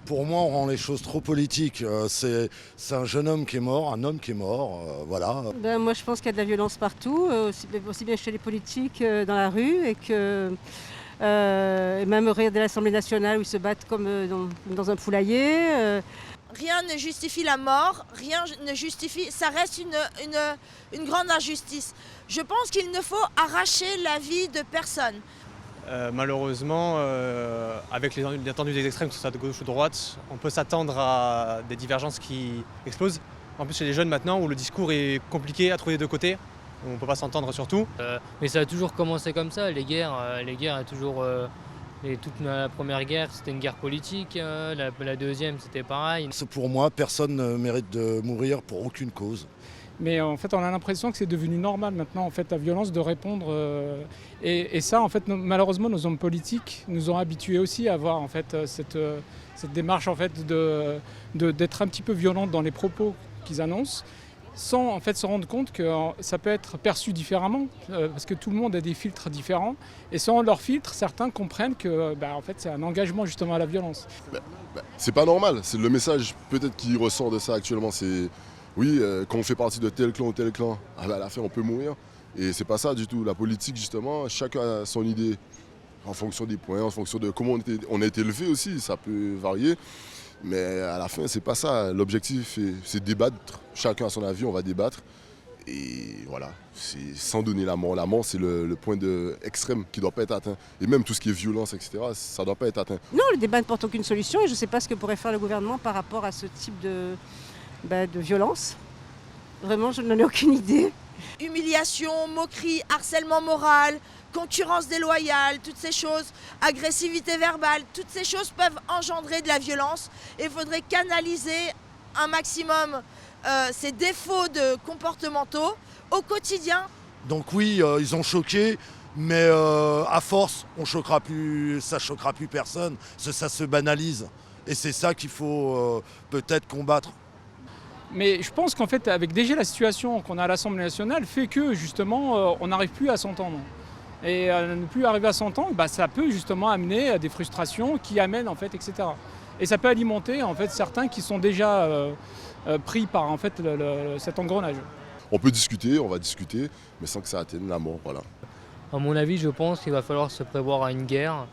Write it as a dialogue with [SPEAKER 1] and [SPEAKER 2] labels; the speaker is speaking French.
[SPEAKER 1] Pour moi, on rend les choses trop politiques. C'est un jeune homme qui est mort, un homme qui est mort, voilà.
[SPEAKER 2] Ben, moi je pense qu'il y a de la violence partout, aussi bien chez les politiques dans la rue et même regarder l'Assemblée nationale où ils se battent comme dans un poulailler.
[SPEAKER 3] Rien ne justifie la mort, rien ne justifie, ça reste une grande injustice. Je pense qu'il ne faut arracher la vie de personne.
[SPEAKER 4] Malheureusement, avec les attendus des extrêmes, que ce soit de gauche ou de droite, on peut s'attendre à des divergences qui explosent. En plus, chez les jeunes maintenant, où le discours est compliqué à trouver des deux côtés, on ne peut pas s'entendre sur tout.
[SPEAKER 5] Mais ça a toujours commencé comme ça, les guerres a toujours... toute la première guerre, c'était une guerre politique, la deuxième, c'était pareil.
[SPEAKER 1] Pour moi, personne ne mérite de mourir pour aucune cause.
[SPEAKER 6] Mais en fait, on a l'impression que c'est devenu normal maintenant, en fait, la violence de répondre. Et ça, en fait, malheureusement, nos hommes politiques nous ont habitués aussi à avoir en fait, cette démarche en fait, d'être un petit peu violente dans les propos qu'ils annoncent, sans en fait, se rendre compte que ça peut être perçu différemment, parce que tout le monde a des filtres différents. Et selon leurs filtres, certains comprennent que en fait, c'est un engagement justement à la violence.
[SPEAKER 7] C'est pas normal, c'est le message peut-être qui ressort de ça actuellement, c'est... Oui, quand on fait partie de tel clan ou tel clan, à la fin on peut mourir. Et c'est pas ça du tout. La politique justement, chacun a son idée en fonction des points, en fonction de comment on a été élevé aussi, ça peut varier. Mais à la fin, c'est pas ça. L'objectif, c'est débattre. Chacun a son avis, on va débattre. Et voilà, c'est sans donner la mort. La mort, c'est le point extrême qui ne doit pas être atteint. Et même tout ce qui est violence, etc., ça ne doit pas être atteint.
[SPEAKER 2] Non, le débat ne porte aucune solution et je ne sais pas ce que pourrait faire le gouvernement par rapport à ce type de violence. Vraiment, je n'en ai aucune idée.
[SPEAKER 3] Humiliation, moquerie, harcèlement moral, concurrence déloyale, toutes ces choses, agressivité verbale, toutes ces choses peuvent engendrer de la violence. Et il faudrait canaliser un maximum ces défauts comportementaux au quotidien.
[SPEAKER 1] Donc oui, ils ont choqué, mais à force, ça choquera plus personne, ça se banalise. Et c'est ça qu'il faut peut-être combattre.
[SPEAKER 6] Mais je pense qu'en fait, avec déjà la situation qu'on a à l'Assemblée nationale, fait que justement, on n'arrive plus à s'entendre. Et ne plus arriver à s'entendre, ça peut justement amener à des frustrations qui amènent, en fait, etc. Et ça peut alimenter, en fait, certains qui sont déjà pris par, en fait, cet engrenage.
[SPEAKER 7] On peut discuter, on va discuter, mais sans que ça atteigne la mort, voilà.
[SPEAKER 5] À mon avis, je pense qu'il va falloir se prévoir à une guerre.